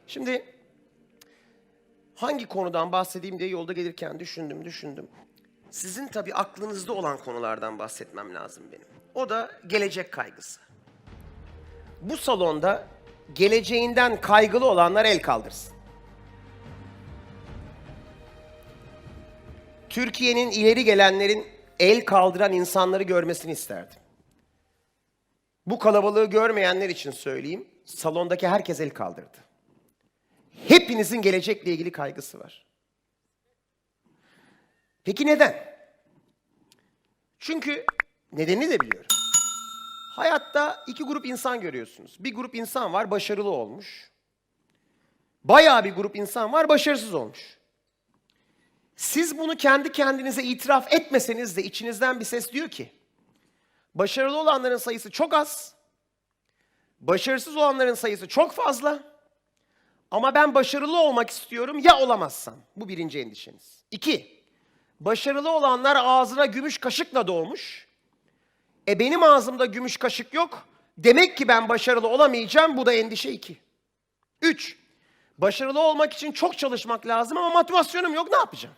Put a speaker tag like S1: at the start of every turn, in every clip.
S1: Şimdi hangi konudan bahsedeyim diye yolda gelirken düşündüm. Sizin tabii aklınızda olan konulardan bahsetmem lazım benim. O da gelecek kaygısı. Bu salonda geleceğinden kaygılı olanlar el kaldırsın. Türkiye'nin ileri gelenlerin el kaldıran insanları görmesini isterdim. Bu kalabalığı görmeyenler için söyleyeyim, salondaki herkes el kaldırdı. Hepinizin gelecekle ilgili kaygısı var. Peki neden? Çünkü nedenini de biliyorum. Hayatta iki grup insan görüyorsunuz. Bir grup insan var, başarılı olmuş. Bayağı bir grup insan var, başarısız olmuş. Siz bunu kendi kendinize itiraf etmeseniz de içinizden bir ses diyor ki, başarılı olanların sayısı çok az, başarısız olanların sayısı çok fazla ama ben başarılı olmak istiyorum ya olamazsam. Bu birinci endişeniz. 2, başarılı olanlar ağzına gümüş kaşıkla doğmuş. Benim ağzımda gümüş kaşık yok, demek ki ben başarılı olamayacağım, bu da endişe 2. 3, başarılı olmak için çok çalışmak lazım ama motivasyonum yok, ne yapacağım?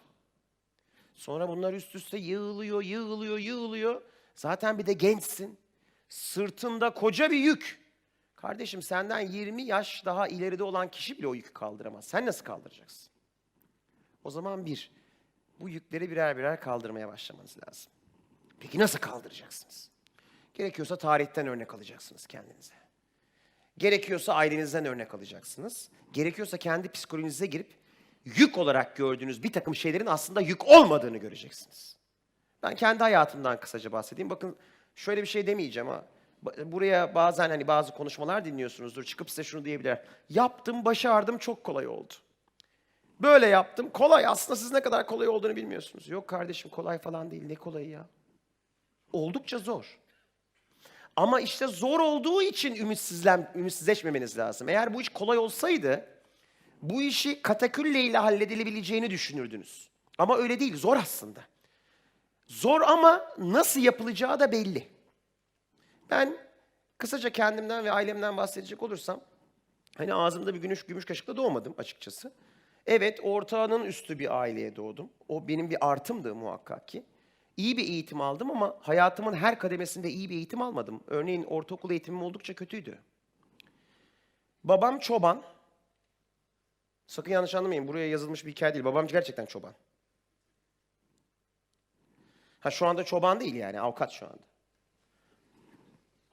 S1: Sonra bunlar üst üste yığılıyor. Zaten bir de gençsin. Sırtında koca bir yük. Kardeşim senden 20 yaş daha ileride olan kişi bile o yükü kaldıramaz. Sen nasıl kaldıracaksın? O zaman bu yükleri birer birer kaldırmaya başlamanız lazım. Peki nasıl kaldıracaksınız? Gerekiyorsa tarihten örnek alacaksınız kendinize. Gerekiyorsa ailenizden örnek alacaksınız. Gerekiyorsa kendi psikolojinize girip yük olarak gördüğünüz bir takım şeylerin aslında yük olmadığını göreceksiniz. Ben kendi hayatımdan kısaca bahsedeyim. Bakın şöyle bir şey demeyeceğim ha. Buraya bazen hani bazı konuşmalar dinliyorsunuzdur. Çıkıp size şunu diyebilir. Yaptım, başardım, çok kolay oldu. Böyle yaptım, kolay. Aslında siz ne kadar kolay olduğunu bilmiyorsunuz. Yok kardeşim kolay falan değil. Ne kolayı ya? Oldukça zor. Ama işte zor olduğu için ümitsizleşmemeniz lazım. Eğer bu iş kolay olsaydı, bu işi katakülle ile halledilebileceğini düşünürdünüz. Ama öyle değil, zor aslında. Zor ama nasıl yapılacağı da belli. Ben kısaca kendimden ve ailemden bahsedecek olursam, hani ağzımda bir gümüş kaşıkla doğmadım açıkçası. Evet, ortağının üstü bir aileye doğdum. O benim bir artımdı muhakkak ki. İyi bir eğitim aldım ama hayatımın her kademesinde iyi bir eğitim almadım. Örneğin ortaokul eğitimim oldukça kötüydü. Babam çoban. Sakın yanlış anlamayın, buraya yazılmış bir hikaye değil. Babam gerçekten çoban. Şu anda çoban değil yani, avukat şu anda.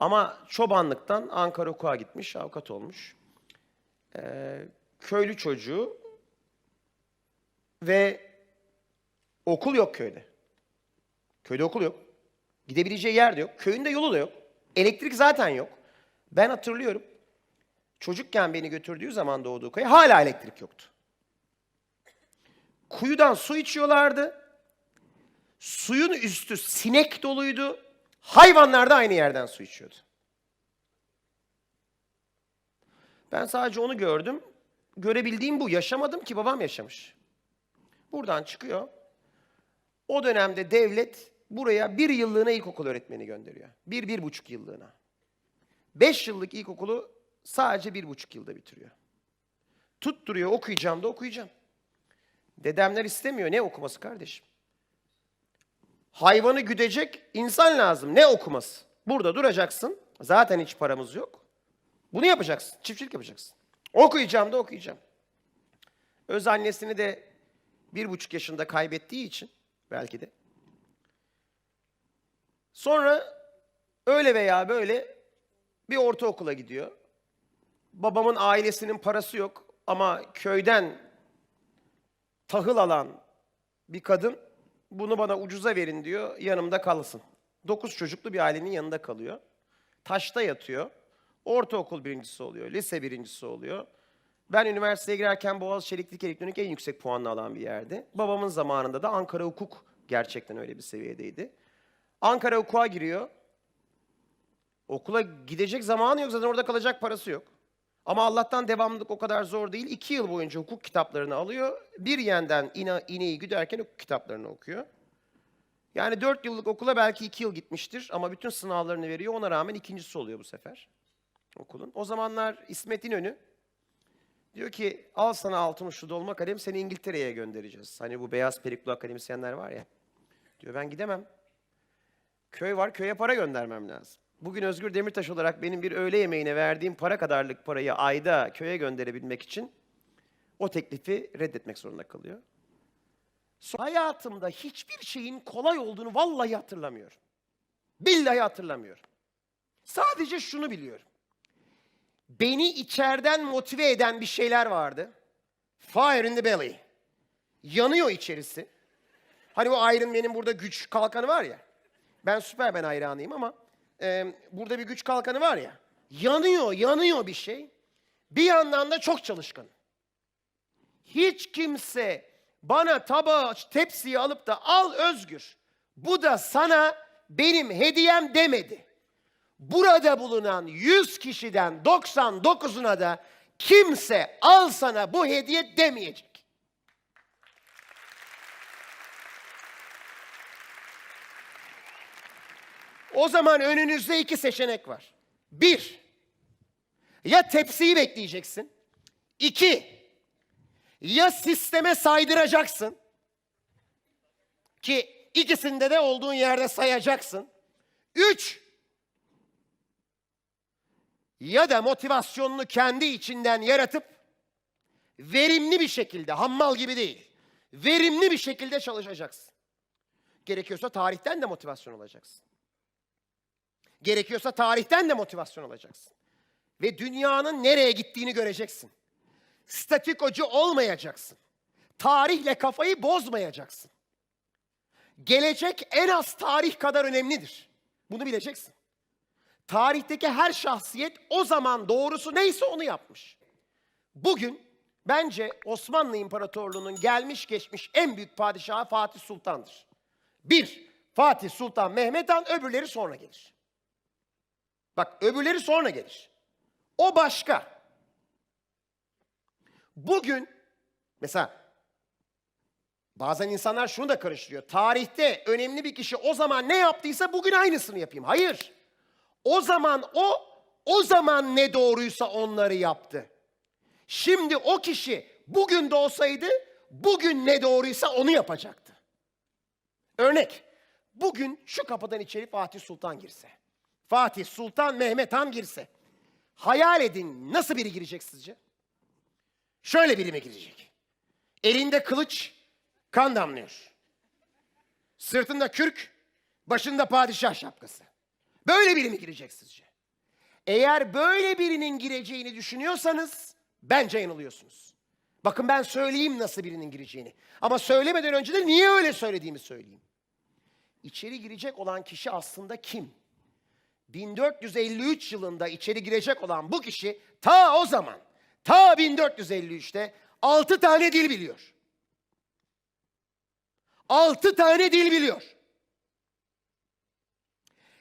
S1: Ama çobanlıktan Ankara Hukuk'a gitmiş, avukat olmuş. Köylü çocuğu ve okul yok köyde. Köyde okul yok. Gidebileceği yer de yok. Köyünde yolu da yok. Elektrik zaten yok. Ben hatırlıyorum. Çocukken beni götürdüğü zaman doğduğu köye hala elektrik yoktu. Kuyudan su içiyorlardı. Suyun üstü sinek doluydu. Hayvanlar da aynı yerden su içiyordu. Ben sadece onu gördüm. Görebildiğim bu. Yaşamadım ki, babam yaşamış. Buradan çıkıyor. O dönemde devlet buraya 1 yıllığına ilkokul öğretmeni gönderiyor. 1,5 yıllığına. 5 yıllık ilkokulu sadece 1,5 yılda bitiriyor. Tutturuyor, okuyacağım da okuyacağım. Dedemler istemiyor. Ne okuması kardeşim? Hayvanı güdecek insan lazım. Ne okuması? Burada duracaksın. Zaten hiç paramız yok. Bunu yapacaksın. Çiftçilik yapacaksın. Okuyacağım da okuyacağım. Öz annesini de 1,5 yaşında kaybettiği için belki de. Sonra öyle veya böyle bir ortaokula gidiyor. Babamın ailesinin parası yok ama köyden tahıl alan bir kadın bunu bana ucuza verin diyor, yanımda kalsın. 9 çocuklu bir ailenin yanında kalıyor. Taşta yatıyor. Ortaokul birincisi oluyor, lise birincisi oluyor. Ben üniversiteye girerken Boğaziçi Elektrik Elektronik en yüksek puanını alan bir yerdi. Babamın zamanında da Ankara Hukuk gerçekten öyle bir seviyedeydi. Ankara Hukuk'a giriyor. Okula gidecek zamanı yok, zaten orada kalacak parası yok. Ama Allah'tan devamlılık o kadar zor değil. 2 yıl boyunca hukuk kitaplarını alıyor. Bir yandan ineği güderken hukuk kitaplarını okuyor. Yani 4 yıllık okula belki 2 yıl gitmiştir ama bütün sınavlarını veriyor. Ona rağmen ikincisi oluyor bu sefer okulun. O zamanlar İsmet İnönü Diyor ki al sana altın uçlu dolma kalem, seni İngiltere'ye göndereceğiz. Hani bu beyaz peruklu akademisyenler var ya. Diyor ben gidemem. Köy var, köye para göndermem lazım. Bugün Özgür Demirtaş olarak benim bir öğle yemeğine verdiğim para kadarlık parayı ayda köye gönderebilmek için o teklifi reddetmek zorunda kalıyor. Hayatımda hiçbir şeyin kolay olduğunu vallahi hatırlamıyorum. Billahi hatırlamıyorum. Sadece şunu biliyorum. Beni içeriden motive eden bir şeyler vardı. Fire in the belly. Yanıyor içerisi. Hani bu Iron Man'in burada güç kalkanı var ya. Ben Superman hayranıyım ama burada bir güç kalkanı var ya. Yanıyor bir şey. Bir yandan da çok çalışkan. Hiç kimse bana tabağı, tepsiyi alıp da al Özgür, bu da sana benim hediyem demedi. Burada bulunan 100 kişiden 99'una da kimse al sana bu hediye demeyecek. O zaman önünüzde 2 seçenek var. 1, ya tepsiyi bekleyeceksin. 2, ya sisteme saydıracaksın. Ki ikisinde de olduğun yerde sayacaksın. 3, ya da motivasyonunu kendi içinden yaratıp verimli bir şekilde, hammal gibi değil, verimli bir şekilde çalışacaksın. Gerekiyorsa tarihten de motivasyon olacaksın. Gerekiyorsa tarihten de motivasyon olacaksın. Ve dünyanın nereye gittiğini göreceksin. Statikocu olmayacaksın. Tarihle kafayı bozmayacaksın. Gelecek en az tarih kadar önemlidir. Bunu bileceksin. Tarihteki her şahsiyet o zaman doğrusu neyse onu yapmış. Bugün bence Osmanlı İmparatorluğu'nun gelmiş geçmiş en büyük padişahı Fatih Sultan'dır. 1, Fatih Sultan Mehmet Han, öbürleri sonra gelir. Bak öbürleri sonra gelir. O başka. Bugün mesela bazen insanlar şunu da karıştırıyor. Tarihte önemli bir kişi o zaman ne yaptıysa bugün aynısını yapayım. Hayır. O zaman ne doğruysa onları yaptı. Şimdi o kişi bugün de olsaydı bugün ne doğruysa onu yapacaktı. Örnek. Bugün şu kapıdan içeri Fatih Sultan girse. Fatih Sultan Mehmet Han girse. Hayal edin nasıl biri girecek sizce? Şöyle biri mi girecek? Elinde kılıç, kan damlıyor. Sırtında kürk, başında padişah şapkası. Böyle biri mi girecek sizce? Eğer böyle birinin gireceğini düşünüyorsanız bence yanılıyorsunuz. Bakın ben söyleyeyim nasıl birinin gireceğini. Ama söylemeden önce de niye öyle söylediğimi söyleyeyim. İçeri girecek olan kişi aslında kim? 1453 yılında içeri girecek olan bu kişi ta o zaman, ta 1453'te 6 tane dil biliyor. 6 tane dil biliyor.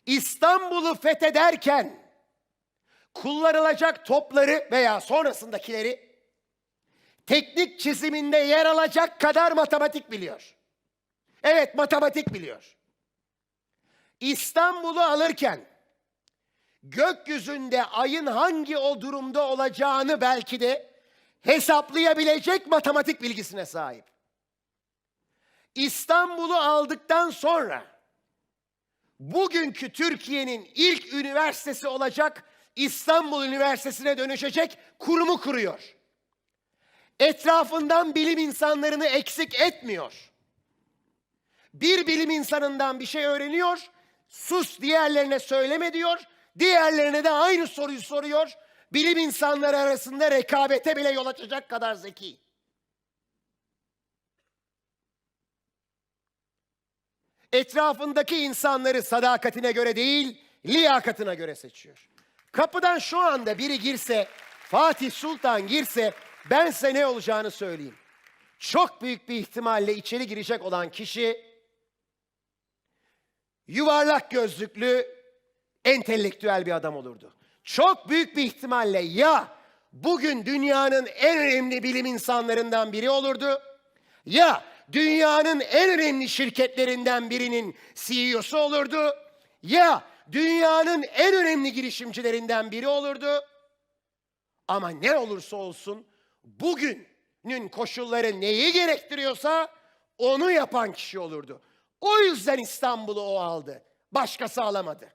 S1: İstanbul'u fethederken kullanılacak topları veya sonrasındakileri teknik çiziminde yer alacak kadar matematik biliyor. Evet, matematik biliyor. İstanbul'u alırken gökyüzünde ayın hangi o durumda olacağını belki de hesaplayabilecek matematik bilgisine sahip. İstanbul'u aldıktan sonra bugünkü Türkiye'nin ilk üniversitesi olacak İstanbul Üniversitesi'ne dönüşecek kurumu kuruyor. Etrafından bilim insanlarını eksik etmiyor. Bir bilim insanından bir şey öğreniyor, sus diğerlerine söyleme diyor, diğerlerine de aynı soruyu soruyor. Bilim insanları arasında rekabete bile yol açacak kadar zeki. Etrafındaki insanları sadakatine göre değil, liyakatına göre seçiyor. Kapıdan şu anda biri girse, Fatih Sultan girse, ben size ne olacağını söyleyeyim. Çok büyük bir ihtimalle içeri girecek olan kişi, yuvarlak gözlüklü, entelektüel bir adam olurdu. Çok büyük bir ihtimalle ya bugün dünyanın en önemli bilim insanlarından biri olurdu, ya dünyanın en önemli şirketlerinden birinin CEO'su olurdu, ya dünyanın en önemli girişimcilerinden biri olurdu. Ama ne olursa olsun bugünün koşulları neyi gerektiriyorsa onu yapan kişi olurdu. O yüzden İstanbul'u o aldı. Başkası alamadı.